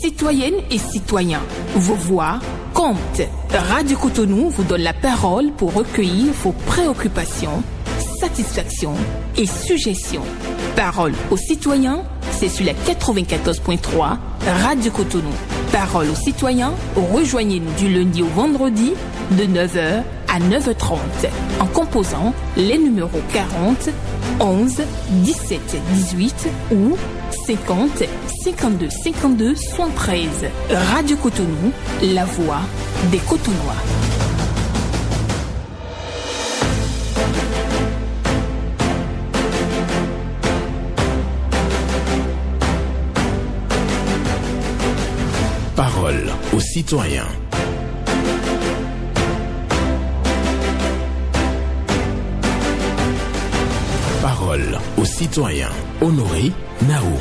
Citoyennes et citoyens, vos voix comptent. Radio Cotonou vous donne la parole pour recueillir vos préoccupations, satisfactions et suggestions. Parole aux citoyens, c'est sur la 94.3 Radio Cotonou. Parole aux citoyens, rejoignez-nous du lundi au vendredi de 9h à 9h30 en composant les numéros 40 11 17 18 ou 50 52 52 73. Radio Cotonou, la voix des Cotonois. Parole aux citoyens. Parole aux citoyens. Honoré Naoum.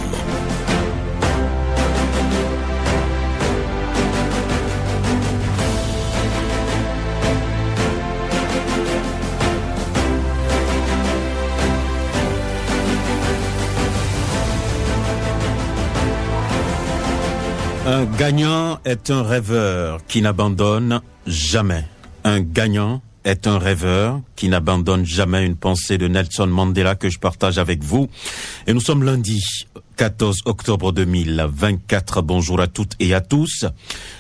Un gagnant est un rêveur qui n'abandonne jamais. Un gagnant est un rêveur qui n'abandonne jamais, une pensée de Nelson Mandela que je partage avec vous. Et nous sommes lundi 14 octobre 2024. Bonjour à toutes et à tous.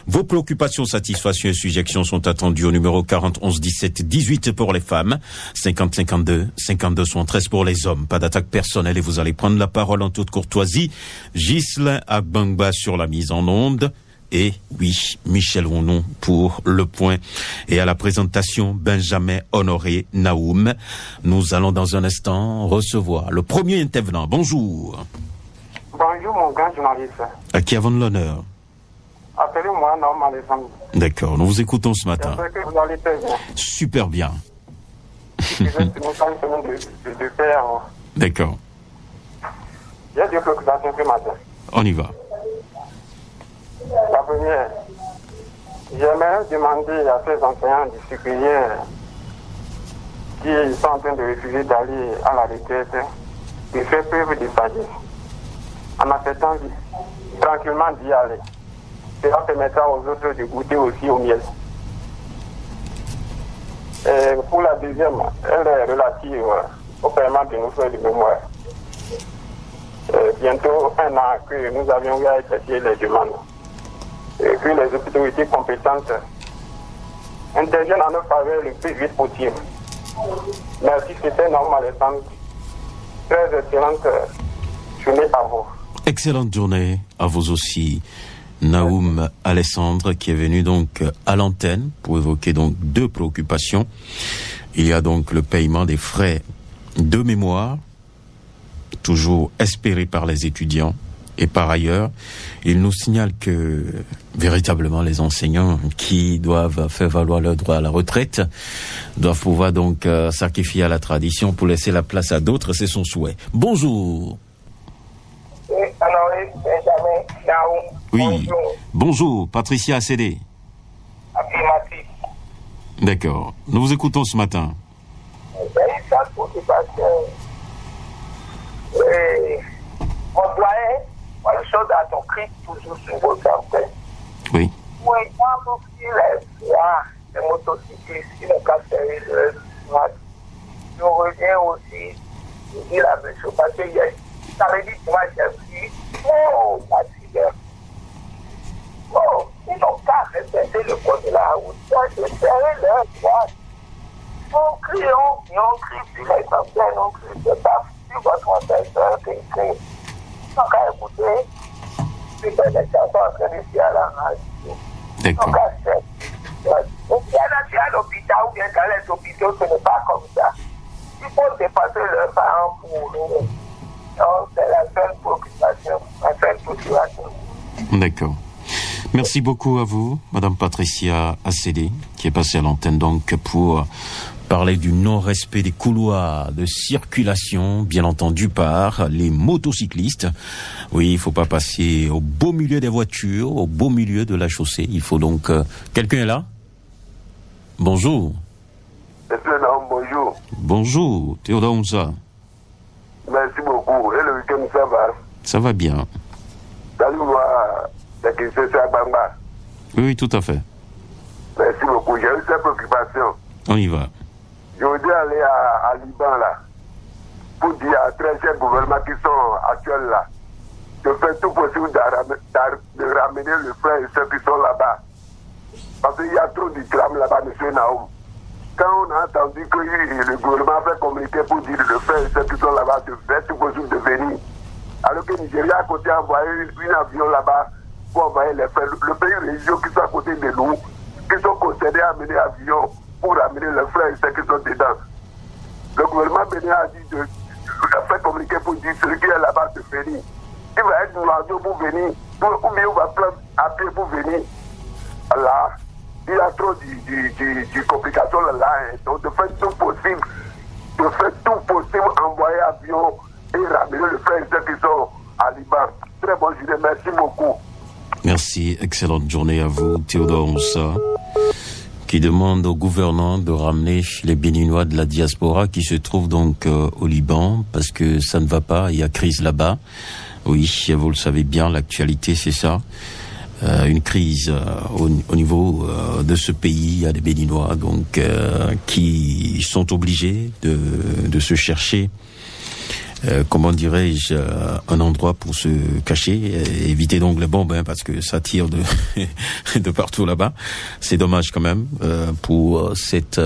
Vos préoccupations, satisfactions et suggestions sont attendues au numéro 40 11 17 18 pour les femmes, 50 52 52 73 pour les hommes. Pas d'attaque personnelle et vous allez prendre la parole en toute courtoisie. Ghislain Agbangba sur la mise en onde. Et oui, Michel Rounon pour le point. Et à la présentation, Benjamin Honoré Naoum. Nous allons dans un instant recevoir le premier intervenant. Bonjour. Bonjour mon grand journaliste. À qui avons l'honneur? Appelez-moi Naoum Alessandre. D'accord, nous vous écoutons ce matin. J'espère que vous allez très bien. Super bien. Je vais une semaine de père. D'accord. J'ai deux préoccupations ce matin. On y va. La première, j'aimerais demander à ces enseignants du supérieur qui sont en train de refuser d'aller à la retraite de faire preuve de sagesse en acceptant tranquillement d'y aller. Cela permettra aux autres de goûter aussi au miel. Et pour la deuxième, elle est relative au paiement de nos frais de mémoire. Bientôt un an que nous avions eu à effectuer les demandes. Et que les autorités compétentes interviennent en notre faveur le plus vite possible. Merci, c'était Naoum Alessandre. Très excellente journée à vous. Excellente journée à vous aussi, Naoum Alessandre, qui est venu donc à l'antenne pour évoquer donc deux préoccupations. Il y a donc le paiement des frais de mémoire, toujours espéré par les étudiants. Et par ailleurs, il nous signale que véritablement les enseignants qui doivent faire valoir leur droit à la retraite doivent pouvoir donc sacrifier à la tradition pour laisser la place à d'autres. C'est son souhait. Bonjour. Honoré Benjamin Naoum. Oui. Bonjour, Patricia Acédé. Affirmatif. D'accord. Nous vous écoutons ce matin. On doit une chose à ton Christ toujours sur vos santé. Oui. Oui, moi aussi, les motocyclistes, qui n'ont qu'à faire le je reviens aussi, je dis la même chose, parce que ça veut dire que moi j'ai pris, l'accident. Ils n'ont qu'à respecter le code de la route, de serrer leur droit. On crie sur les centaines, on crie, c'est pas sur votre antenne qui crie. Donc, à écouter, c'est des chansons en train de faire à la radio. D'accord. Donc, ou bien à l'hôpital, ou bien dans les hôpitaux, ce n'est pas comme ça. Il faut dépasser leurs parents pour nous. Donc, c'est la seule préoccupation, la seule préoccupation. D'accord. Merci beaucoup à vous, Madame Patricia Acédé, qui est passée à l'antenne donc pour parler du non-respect des couloirs de circulation, bien entendu par les motocyclistes. Oui, il faut pas passer au beau milieu des voitures, au beau milieu de la chaussée. Il faut donc... Quelqu'un est là? Bonjour. Monsieur Naoum, bonjour. Bonjour, Théodore Ounsa. Merci beaucoup. Et le week-end, ça va? Ça va bien. Salut-moi des c'est à Bangba. Oui, tout à fait. Merci beaucoup. J'ai eu cette préoccupation. On y va. Je voudrais aller à Liban, là, pour dire à très chers gouvernements qui sont actuels là, de faire tout possible de ramener le frère et ceux qui sont là-bas. Parce qu'il y a trop de drames là-bas, M. Naoum. Quand on a entendu que le gouvernement a fait communiquer pour dire le frère et ceux qui sont là-bas de faire tout possible de venir, alors que Nigeria à côté a envoyé un avion là-bas pour envoyer les frères. Le pays religieux qui sont à côté de nous, qui sont concernés à amener l'avion pour ramener les frères et ceux qui sont dedans. Le gouvernement bénin a dit de faire communiquer pour dire celui qui est là-bas de venir. Il va être dans l'avion pour venir, ou bien on va prendre à pied pour venir. Là, il y a trop de complications là. Donc de faire tout possible, envoyer avion et ramener le frère et ceux qui sont à Liban. Très bonne journée, merci beaucoup. Merci, excellente journée à vous, Théodore Moussa, qui demande au gouvernant de ramener les Béninois de la diaspora qui se trouvent donc au Liban, parce que ça ne va pas, il y a crise là-bas. Oui, vous le savez bien, l'actualité c'est ça. Une crise au niveau de ce pays, il y a des Béninois donc qui sont obligés de se chercher, comment dirais-je, un endroit pour se cacher, éviter donc les bombes, parce que ça tire de partout là-bas. C'est dommage quand même pour cette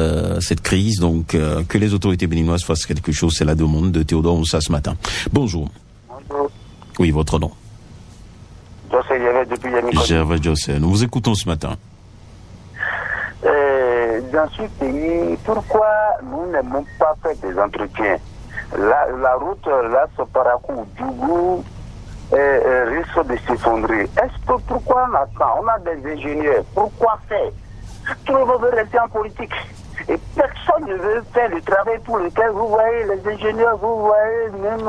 crise. Donc que les autorités béninoises fassent quelque chose, c'est la demande de Théodore Moussa ce matin. Bonjour. Bonjour. Oui, votre nom. José Gervais depuis Yannick. Gervais José, nous vous écoutons ce matin. Dans ce pays, pourquoi nous n'aimons pas faire des entretiens? La route, là, Soparakou-Djougou, risque de s'effondrer. Est-ce que pourquoi on attend? On a des ingénieurs. Pourquoi faire? Tout le monde veut rester en politique. Et personne ne veut faire le travail pour lequel vous voyez les ingénieurs, vous voyez même...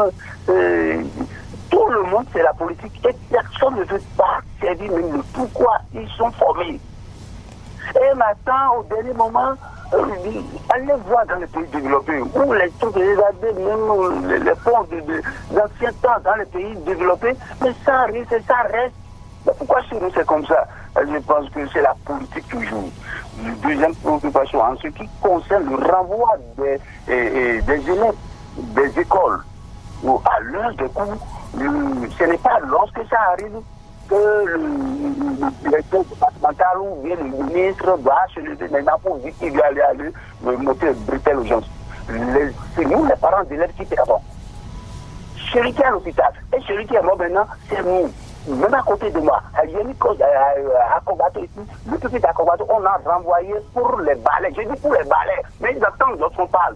tout le monde, c'est la politique et personne ne veut pas servir même le pourquoi ils sont formés. Et maintenant, au dernier moment, allez voir dans les pays développés, où les trucs, regardez même les fonds d'anciens temps dans les pays développés, mais ça reste. Mais pourquoi chez nous c'est comme ça? Je pense que c'est la politique qui joue. Deuxième préoccupation, en ce qui concerne le renvoi des élèves des écoles, où à l'heure des cours, ce n'est pas lorsque ça arrive que le directeur départemental ou bien le ministre doit se lever maintenant pour dire qu'il doit aller le moteur brutal aux gens. C'est nous, les parents d'élèves, qui perdons. Celui qui est à l'hôpital et celui qui est mort maintenant, c'est nous. Même à côté de moi, à Kobato ici, le petit à Kobato, on a renvoyé pour les balais. Je dis pour les balais, mais ils attendent lorsqu'on parle.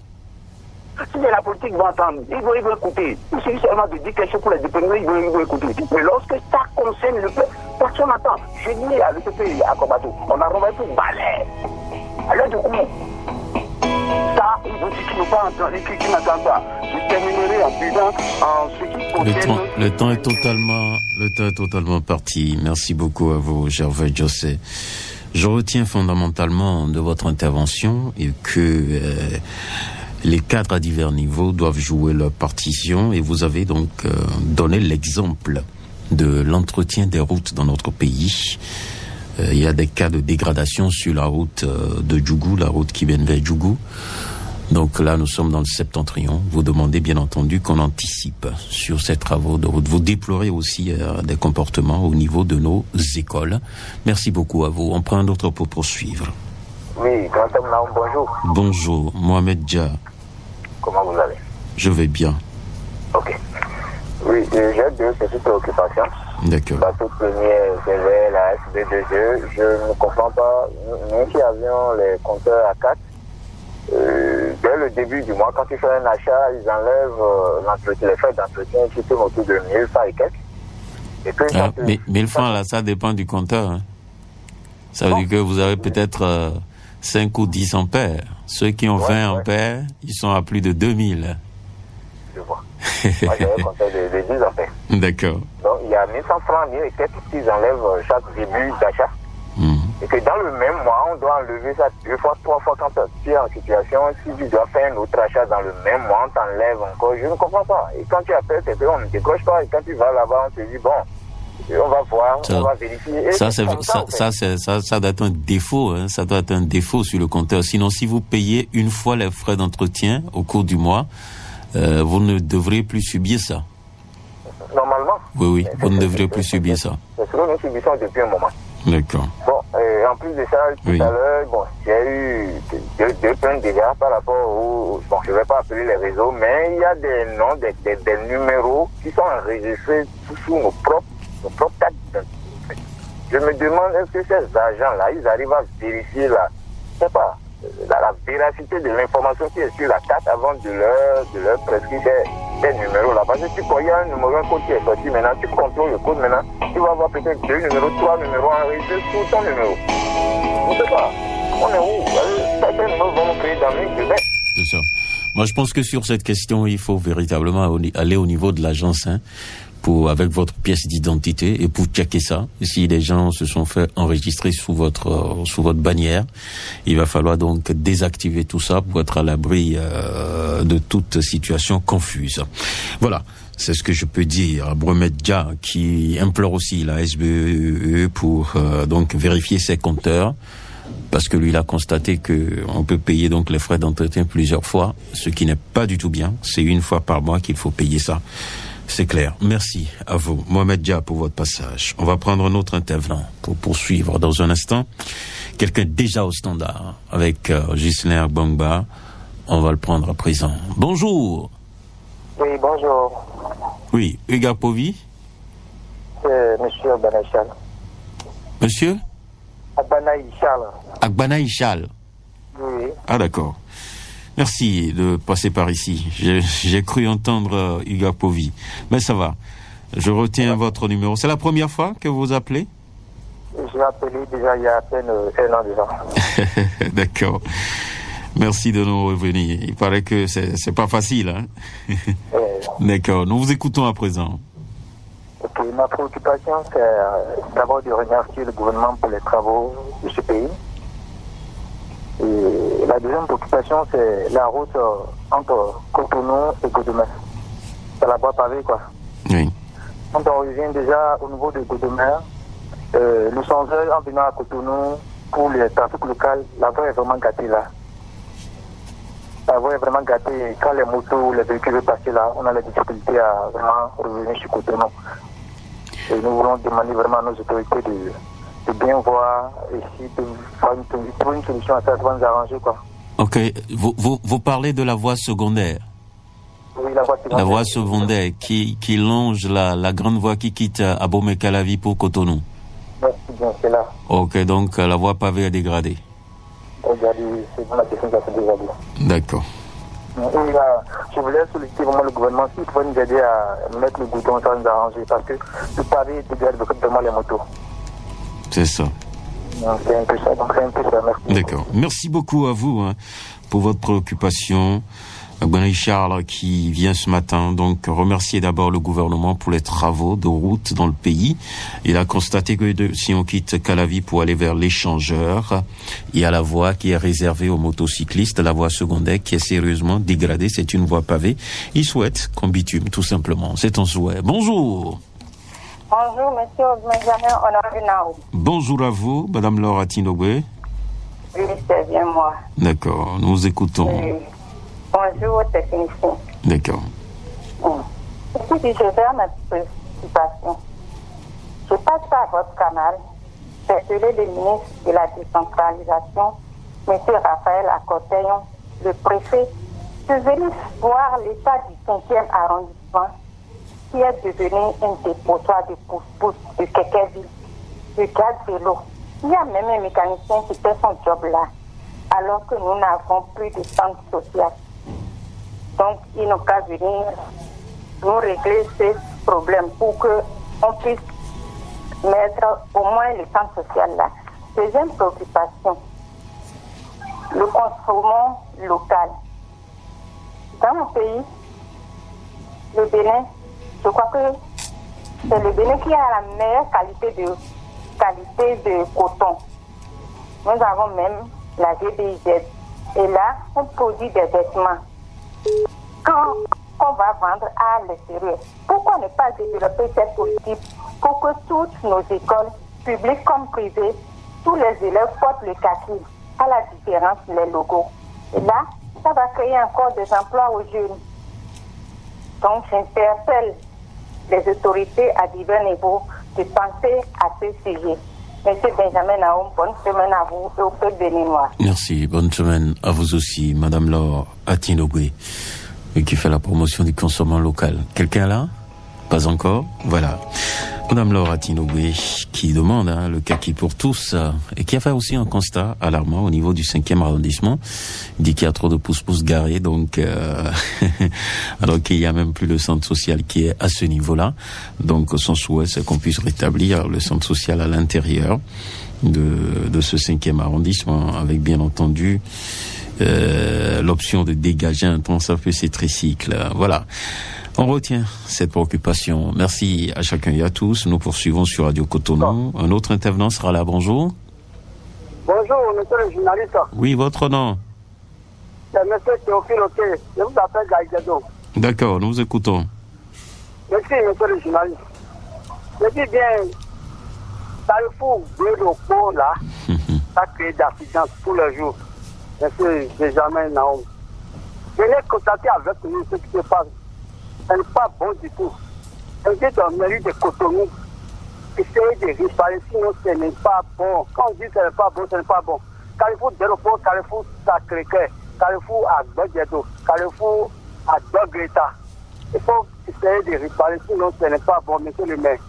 Si c'est la politique, ils vont entendre, ils vont écouter. Il suffit seulement de dire quelque chose pour les dépendants, ils vont écouter. Mais lorsque ça concerne le peuple, personne n'entend. Je dis à l'EPP à Kobato, on a renvoyé pour balais. Alors du coup, ça, ils vont dire qu'ils n'ont pas entendu, qu'ils n'entendent pas. Je terminerai en disant, en ce qui concerne... Le temps est totalement parti. Merci beaucoup à vous, Gervais José. Je retiens fondamentalement de votre intervention et que les cadres à divers niveaux doivent jouer leur partition, et vous avez donc donné l'exemple de l'entretien des routes dans notre pays. Il y a des cas de dégradation sur la route de Djougou, la route qui mène vers Djougou. Donc là, nous sommes dans le septentrion. Vous demandez bien entendu qu'on anticipe sur ces travaux de route. Vous déplorez aussi des comportements au niveau de nos écoles. Merci beaucoup à vous. On prend un autre pour poursuivre. Oui, bonjour. Bonjour, Mohamed Dia. Comment vous allez? Je vais bien. Ok. Oui, j'ai deux petites préoccupations. D'accord. La toute première, c'est vers la SB2E. Je ne comprends pas. Nous qui avions les compteurs à 4, dès le début du mois, quand tu fais un achat, ils enlèvent les frais d'entretien qui tournent autour de 1000 francs et quelques. Et puis, 1000 francs, là, ça dépend du compteur. Hein. Ça veut dire que vous avez peut-être 5 ou 10 ampères. Ceux qui ont 20 ampères, ils sont à plus de 2000. Je vois. Moi, j'ai un compteur de 10 ampères. D'accord. Donc, il y a 1100 francs, 1000 et quelques qu'ils enlèvent chaque début d'achat. Et que dans le même mois, on doit enlever ça 2 fois, 3 fois quand tu es en situation. Si tu dois faire un autre achat dans le même mois, on t'enlève encore. Je ne comprends pas. Et quand tu appelles, on ne décroche pas. Et quand tu vas là-bas, on te dit, bon, on va voir, on va vérifier. Et ça doit être un défaut, hein, ça doit être un défaut sur le compteur. Sinon, si vous payez une fois les frais d'entretien au cours du mois, vous ne devrez plus subir ça. Normalement. Oui, vous ne devrez plus subir ça. C'est ce que nous subissons depuis un moment. D'accord. Bon, en plus de ça, tout à l'heure, bon, j'ai eu deux plaintes déjà par rapport au... Bon, je ne vais pas appeler les réseaux, mais il y a des noms, des numéros qui sont enregistrés sous nos propres cartes d'identité. Je me demande, est-ce que ces agents-là, ils arrivent à vérifier la véracité de l'information qui est sur la carte avant de leur prescrire des numéros là. Parce que tu vois, il y a un numéro, un code qui est sorti maintenant, tu contrôles le code maintenant, tu vas avoir peut-être 2 numéros, 3 numéros enregistrés sous ton numéro. Je ne sais pas. On est où? Certains numéros vont nous créer dans le demain. C'est ça. Moi, je pense que sur cette question, il faut véritablement aller au niveau de l'agence, hein, avec votre pièce d'identité et pour checker ça. Si les gens se sont fait enregistrer sous votre bannière, il va falloir donc désactiver tout ça pour être à l'abri de toute situation confuse. Voilà. C'est ce que je peux dire. Bromedja qui implore aussi la SBE pour donc vérifier ses compteurs. Parce que lui, il a constaté que on peut payer donc les frais d'entretien plusieurs fois, ce qui n'est pas du tout bien. C'est une fois par mois qu'il faut payer ça. C'est clair. Merci à vous, Mohamed Dia, pour votre passage. On va prendre un autre intervenant pour poursuivre dans un instant. Quelqu'un déjà au standard avec Ghislain Bangba. On va le prendre à présent. Bonjour. Oui, bonjour. Oui, Hugo Povi. Monsieur Abanaïchal. Monsieur Abanaïchal. Agbanaïchal. Oui. Ah, d'accord. Merci de passer par ici. J'ai cru entendre Hugo Povi. Mais ça va. Je retiens votre numéro. C'est la première fois que vous appelez? J'ai appelé déjà il y a à peine 1 an déjà. D'accord. Merci de nous revenir. Il paraît que c'est pas facile, hein? D'accord. Nous vous écoutons à présent. Ok. Ma préoccupation, c'est d'abord de remercier le gouvernement pour les travaux de ce pays. Et la deuxième préoccupation, c'est la route entre Cotonou et Godomè. C'est la voie pavée, quoi. Oui. Quand on revient déjà au niveau de Godomè, le changeur en venant à Cotonou, pour les trafics locaux, la voie est vraiment gâtée là. La voie est vraiment gâtée. Quand les motos, les véhicules veulent passer là, on a la difficulté à vraiment revenir sur Cotonou. Et nous voulons demander vraiment à nos autorités de bien voir et de trouver une solution à ça, ça va nous arranger, quoi. Ok. Vous parlez de la voie secondaire? Oui, la voie secondaire. La voie secondaire qui longe la grande voie qui quitte Abomey-Calavi pour Cotonou. Merci bien, c'est là. Ok, donc la voie pavée est dégradée. Regardez, c'est dans la question qui a fait dégradée. D'accord. Oui, là, je voulais solliciter vraiment le gouvernement s'il pouvait nous aider à mettre le goudron, ça va nous arranger parce que le pavé dégrade vraiment les motos. C'est ça. C'est un peu ça, donc c'est un peu ça, merci. D'accord. Merci beaucoup à vous pour votre préoccupation. Agbanaï Charles qui vient ce matin donc remercier d'abord le gouvernement pour les travaux de route dans le pays. Il a constaté que si on quitte Calavi pour aller vers l'échangeur, il y a la voie qui est réservée aux motocyclistes, la voie secondaire qui est sérieusement dégradée, c'est une voie pavée. Il souhaite qu'on bitume tout simplement. C'est un souhait. Bonjour. Bonjour, monsieur Benjamin Honoré Naou. Bonjour à vous, madame Laura Tinogwe. Oui, c'est bien moi. D'accord, nous vous écoutons. Oui. Bonjour aux techniciens. D'accord. Écoutez, je vais à ma préoccupation. Je passe par votre canal, interpeller le ministre de la décentralisation, M. Raphaël Akoteyon, le préfet, de venir voir l'état du 5e arrondissement qui est devenu un dépotoir de pousse-pousse, de kékévi, de gaz vélo. Il y a même un mécanicien qui fait son job là, alors que nous n'avons plus de centre social. Donc, ils n'ont qu'à venir nous régler ces problèmes pour qu'on puisse mettre au moins le centre social là. Deuxième préoccupation, le consommant local. Dans mon pays, le Bénin, je crois que c'est le Bénin qui a la meilleure qualité de coton. Nous avons même la GBIZ. Et là, on produit des vêtements. Quand on va vendre à l'extérieur, pourquoi ne pas développer cette politique faut que toutes nos écoles, publiques comme privées, tous les élèves portent le kaki, à la différence des logos. Et là, ça va créer encore des emplois aux jeunes. Donc, j'interpelle les autorités à divers niveaux de penser à ce sujet. Monsieur Benjamin Naoum, bonne semaine à vous et au peuple béninois. Merci, bonne semaine à vous aussi, Madame Laure Atinogwe, qui fait la promotion du consommant local. Quelqu'un là? Pas encore? Voilà. Madame Laure Atinogwe, qui demande le kaki pour tous, et qui a fait aussi un constat alarmant au niveau du 5e arrondissement. Il dit qu'il y a trop de pousse-pousse garés, donc alors qu'il n'y a même plus le centre social qui est à ce niveau-là. Donc son souhait, c'est qu'on puisse rétablir le centre social à l'intérieur de ce 5e arrondissement, avec bien entendu l'option de dégager un temps à peu ces tricycles. Voilà. On retient cette préoccupation. Merci à chacun et à tous. Nous poursuivons sur Radio Cotonou. Un autre intervenant sera là. Bonjour. Bonjour, monsieur le journaliste. Oui, votre nom? C'est monsieur Théophile Oké. Je vous appelle Gaïdedo. D'accord, nous vous écoutons. Merci, monsieur le journaliste. Je dis bien, Carrefour Bleu là, ça crée d'accidents tous les jours. Monsieur Benjamin Naoum. Je l'ai constaté avec nous ce qui se passe. Ce n'est pas bon du tout. Invite au mairie de Cotonou. Essayez de réparer, sinon ce n'est pas bon. Quand on dit que ce n'est pas bon, ce n'est pas bon. Carrefour Déropos, Carrefour Sacré-Cœur, Carrefour à Godjedo, Carrefour à Dogreta. Il faut essayer de réparer, sinon ce n'est pas bon, monsieur le maire.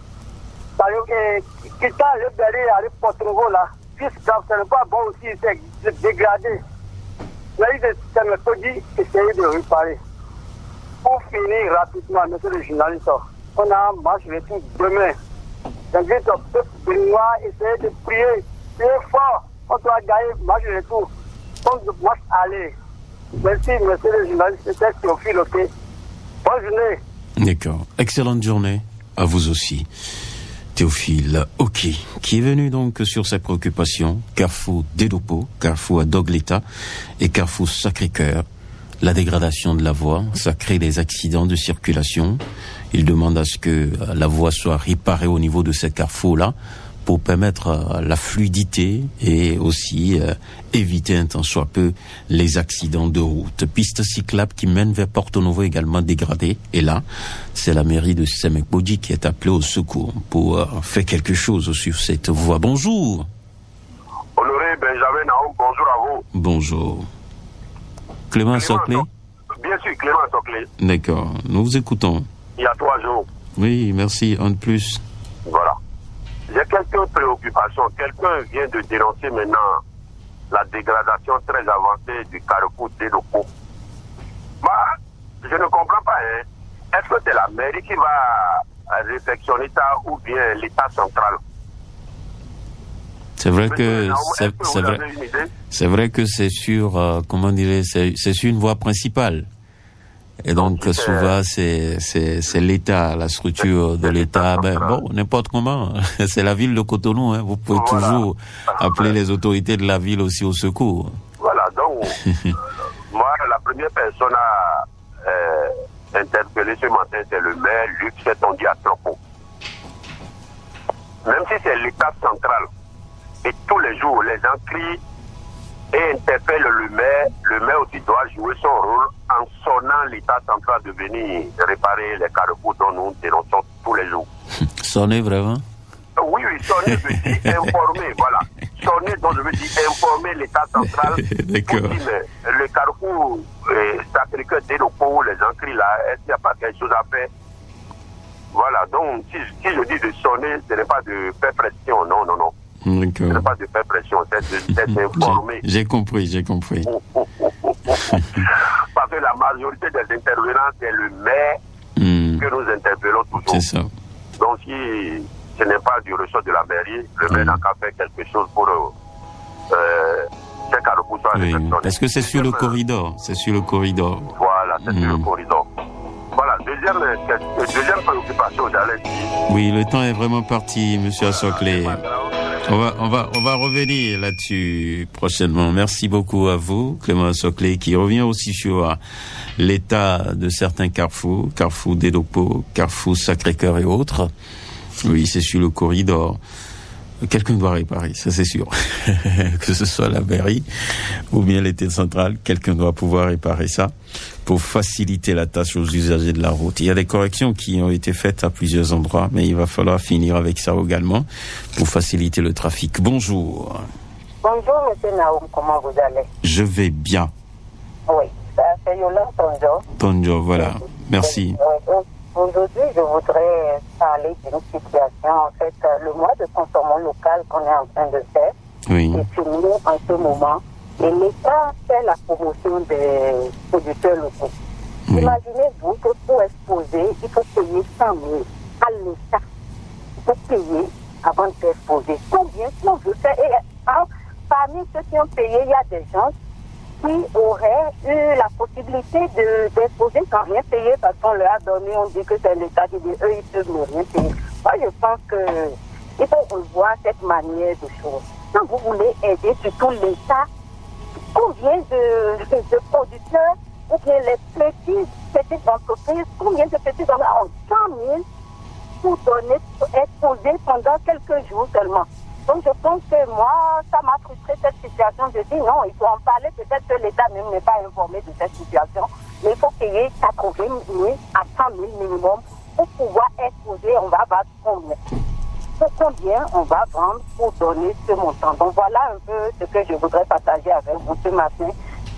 Quittons le berry à l'Ipotrongo là, puisque ce n'est pas bon aussi, c'est dégradé. Mairie de Saint-Méthodi, essayez de réparer. Pour finir rapidement, monsieur le journaliste, on a un match retour demain. J'invite au peuple béninois à essayer de prier fort. On doit gagner match retour. On match aller. Merci, monsieur le journaliste. C'était Théophile, ok. Bonne journée. D'accord. Excellente journée à vous aussi. Théophile ok, qui est venu donc sur ses préoccupations. Carrefour Dédopo, Carrefour à Dogleta et Carrefour Sacré-Cœur. La dégradation de la voie, ça crée des accidents de circulation. Il demande à ce que la voie soit réparée au niveau de ces carrefours-là pour permettre la fluidité et aussi éviter un tant soit peu les accidents de route. Piste cyclable qui mène vers Porto Novo également dégradée. Et là, c'est la mairie de Semek-Bodji qui est appelée au secours pour faire quelque chose sur cette voie. Bonjour. Honoré Benjamin Naoum, bonjour à vous. Bonjour. Clément Soclé? Bien sûr, Clément Soclé. D'accord, nous vous écoutons. Il y a 3 jours. Oui, merci, un de plus. Voilà. J'ai quelques préoccupations. Quelqu'un vient de dénoncer maintenant la dégradation très avancée du carrefour Dédopo. Je ne comprends pas. Est-ce que c'est la mairie qui va réfectionner ça ou bien l'État central? C'est vrai que c'est vrai que c'est sur c'est sur une voie principale. Et donc souvent c'est l'État, la structure de l'État. Bon, n'importe comment, c'est la ville de Cotonou. Vous pouvez toujours appeler les autorités de la ville aussi au secours. Voilà, donc moi la première personne à interpeller ce matin c'est le maire Luc Setongi à Tropo. Même si c'est l'État central. Et tous les jours, les gens crient et interpellent le maire aussi doit jouer son rôle en sonnant l'État central de venir réparer les carrefours dont nous dénonçons tous les jours. Sonner vraiment? Oui, sonner veut dire informer, voilà. Sonner, donc je veux dire informer l'État central. D'accord. Pour dire, le carrefour Sacré-Cœur Dédopo, les gens crient là, est-ce qu'il n'y a pas quelque chose à faire? Voilà, donc si je dis de sonner, ce n'est pas de faire pression, non. D'accord. Ce n'est pas de faire pression, c'est d'informer. J'ai compris. Parce que la majorité des intervenants, c'est le maire que nous interpellons toujours. C'est ça. Donc si ce n'est pas du ressort de la mairie, le maire n'a qu'à faire quelque chose pour ces carrefours soient réfectionnés. Parce que c'est sur le corridor. Voilà, c'est sur le corridor. Voilà, deuxième préoccupation, j'allais dire. Oui, le temps est vraiment parti, monsieur Assoclé. On va revenir là-dessus prochainement. Merci beaucoup à vous, Clément Assoclé, qui revient aussi sur l'état de certains carrefours, Carrefour Dédopo, Carrefour Sacré-Cœur et autres. Oui, c'est sur le corridor. Quelqu'un doit réparer, ça c'est sûr. Que ce soit la mairie ou bien l'État central, quelqu'un doit pouvoir réparer ça pour faciliter la tâche aux usagers de la route. Il y a des corrections qui ont été faites à plusieurs endroits, mais il va falloir finir avec ça également pour faciliter le trafic. Bonjour. Bonjour, monsieur Naoum, comment vous allez? Je vais bien. Oui, c'est Yolande Tonjo. Tonjo, voilà. Merci. Aujourd'hui, je voudrais parler d'une situation. En fait, le mois de consommation local qu'on est en train de faire Oui. est fini en ce moment. Et l'État fait la promotion des producteurs locaux. Oui. Imaginez-vous que pour exposer, il faut payer 100 000 à l'État. Il faut payer avant d'exposer. Combien on veut faire? Et parmi ceux qui ont payé, il y a des gens qui auraient eu la possibilité d'exposer sans rien payer parce qu'on leur a donné, on dit que c'est l'État qui dit eux, ils peuvent ne rien payer. Moi, je pense qu'il faut revoir cette manière de choses. Quand vous voulez aider surtout l'État, combien de producteurs ou bien les petites entreprises, combien de petites entreprises ont 100 000 pour donner, exposer pendant quelques jours seulement. Donc je pense que moi, ça m'a frustré cette situation. Je dis non, il faut en parler. Peut-être que l'État même n'est pas informé de cette situation. Mais il faut payer 80 000 à 100 000 minimum pour pouvoir exposer. On va vendre combien? Pour combien on va vendre pour donner ce montant? Donc voilà un peu ce que je voudrais partager avec vous ce matin.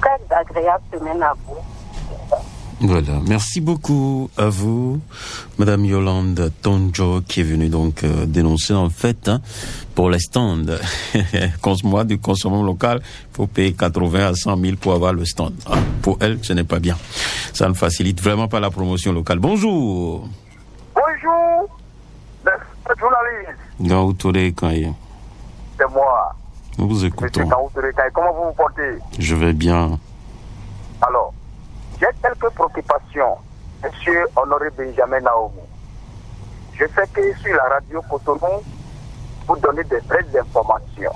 Très agréable semaine à vous. Voilà, merci beaucoup à vous, Madame Yolande Tonjo, qui est venue donc dénoncer en fait pour les stands. Mois du consommation local, il faut payer 80 à 100 000 pour avoir le stand. Ah, pour elle, ce n'est pas bien. Ça ne facilite vraiment pas la promotion locale. Bonjour. Bonjour, le journaliste. Gaoutouré Kaye. C'est moi. Nous vous écoutons. Monsieur Gaoutouré Kaye, comment vous vous portez? Je vais bien. Alors, j'ai quelques préoccupations, monsieur Honoré Benjamin Naomi. Je sais que sur la radio Cotonou, vous donnez des vraies informations.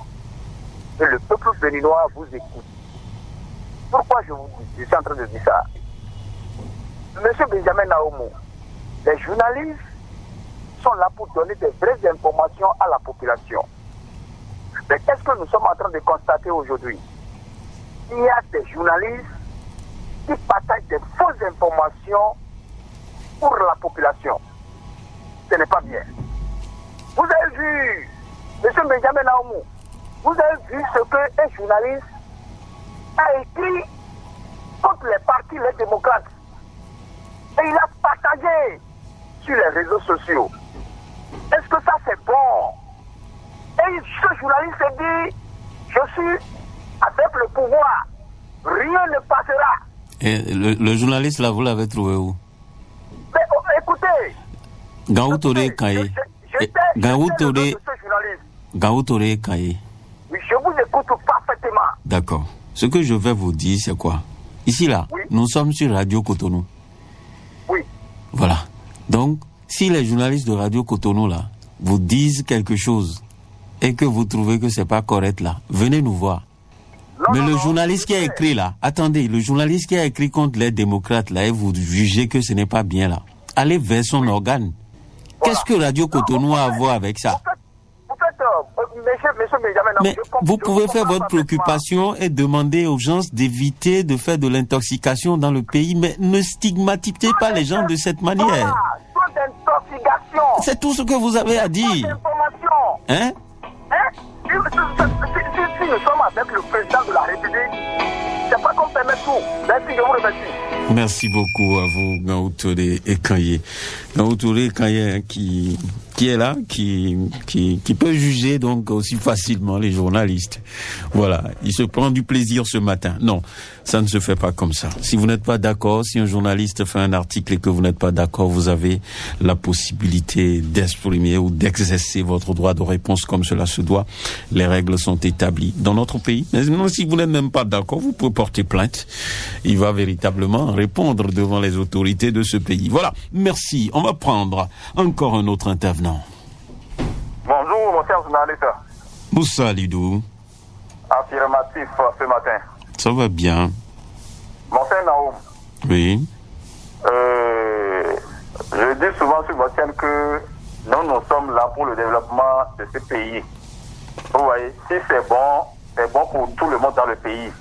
Et le peuple béninois vous écoute. Pourquoi je suis en train de dire ça? Monsieur Benjamin Naomi, les journalistes sont là pour donner des vraies informations à la population. Mais qu'est-ce que nous sommes en train de constater aujourd'hui? Il y a des journalistes qui partagent des fausses informations pour la population. Ce n'est pas bien. Vous avez vu, M. Benjamin Naomi, vous avez vu ce qu'un journaliste a écrit contre les partis, les démocrates. Et il a partagé sur les réseaux sociaux. Est-ce que ça c'est bon? Et ce journaliste s'est dit, je suis avec le pouvoir, rien ne passera. Et le journaliste là, vous l'avez trouvé où? Mais écoutez, Gaoutouré Kaye. Gaoutouré Kaye. Oui, je vous écoute parfaitement. D'accord. Ce que je vais vous dire, c'est quoi? Ici là, oui. Nous sommes sur Radio Cotonou. Oui. Voilà. Donc, si les journalistes de Radio Cotonou là vous disent quelque chose et que vous trouvez que c'est pas correct là, venez nous voir. Mais le journaliste qui a écrit là, attendez, le journaliste qui a écrit contre les démocrates là et vous jugez que ce n'est pas bien là, allez vers son organe. Voilà. Qu'est-ce que Radio Cotonou a à voir avec ça? Mais vous pouvez faire votre préoccupation et demander aux gens d'éviter de faire de l'intoxication dans le pays, mais ne stigmatisez pas les gens de cette manière. C'est tout ce que vous avez à dire. Hein? Si nous sommes avec le président de la République, c'est pas qu'on permet tout. Merci, je vous remercie. Merci beaucoup à vous, Gaoutouré Kaye. Gaoutouré Kaye qui est là, qui peut juger donc aussi facilement les journalistes. Voilà, il se prend du plaisir ce matin. Non, ça ne se fait pas comme ça. Si vous n'êtes pas d'accord, si un journaliste fait un article et que vous n'êtes pas d'accord, vous avez la possibilité d'exprimer ou d'exercer votre droit de réponse comme cela se doit. Les règles sont établies dans notre pays. Mais si vous n'êtes même pas d'accord, vous pouvez porter plainte. Il va véritablement répondre devant les autorités de ce pays. Voilà, merci. On va prendre encore un autre intervenant. Bonjour, mon cher journaliste. Moussa Lidou. Affirmatif ce matin. Ça va bien. Mon cher Naoum. Oui. Je dis souvent sur votre chaîne que nous sommes là pour le développement de ce pays. Vous voyez, si c'est bon pour tout le monde dans le pays.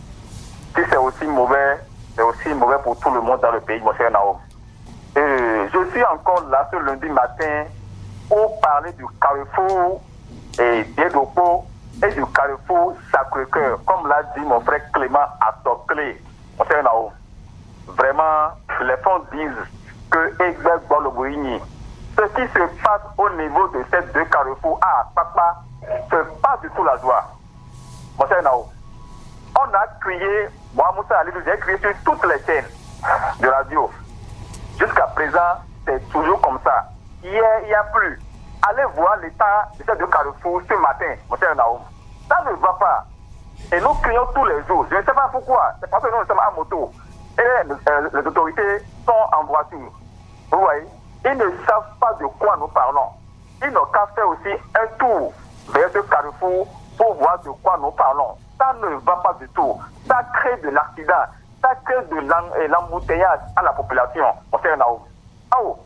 Si c'est aussi mauvais pour tout le monde dans le pays, mon cher Naom. Je suis encore là ce lundi matin pour parler du carrefour Diedopo et du carrefour Sacré-Cœur, comme l'a dit mon frère Clément à Toclé, mon cher Naom. Vraiment, les fonds disent que Egbert Bolobouini, ce qui se passe au niveau de ces deux carrefours à Papa, c'est pas du tout la joie. Mon cher Naom. On a crié, moi Moussa Ali, j'ai crié sur toutes les chaînes de radio. Jusqu'à présent, c'est toujours comme ça. Hier, il n'y a plus. Allez voir l'état de ces deux carrefours ce matin, mon cher Naoum. Ça ne va pas. Et nous crions tous les jours. Je ne sais pas pourquoi. C'est parce que nous sommes en moto. Et les autorités sont en voiture. Vous voyez, ils ne savent pas de quoi nous parlons. Ils n'ont qu'à faire aussi un tour vers ce carrefour pour voir de quoi nous parlons. Ça ne va pas du tout. Ça crée de l'accident. Ça crée de l'embouteillage à la population. On fait un aou.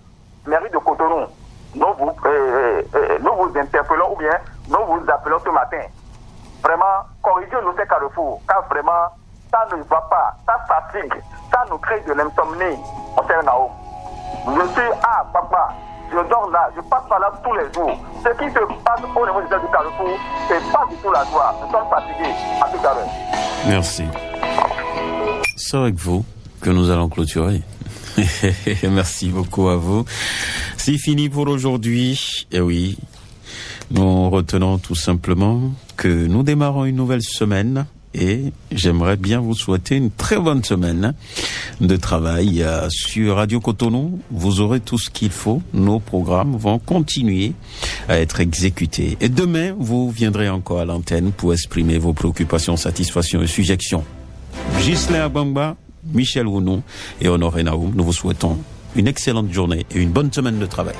Mairie de Cotonou, nous vous interpellons ou bien nous vous appelons ce matin. Vraiment, corrigez-nous ces carrefours. Car vraiment, ça ne va pas. Ça fatigue. Ça nous crée de l'insomnie. On fait un aou. Je suis à Papa. Je dors là, je passe par là tous les jours. Ce qui se passe au niveau du carrefour, c'est pas du tout la joie. Nous sommes fatigués. À tout à l'heure. Merci. C'est avec vous que nous allons clôturer. Merci beaucoup à vous. C'est fini pour aujourd'hui. Et oui, nous retenons tout simplement que nous démarrons une nouvelle semaine. Et j'aimerais bien vous souhaiter une très bonne semaine de travail sur Radio Cotonou. Vous aurez tout ce qu'il faut. Nos programmes vont continuer à être exécutés. Et demain, vous viendrez encore à l'antenne pour exprimer vos préoccupations, satisfactions et suggestions. Ghislain Abamba, Michel Wounou et Honoré Naoum, nous vous souhaitons une excellente journée et une bonne semaine de travail.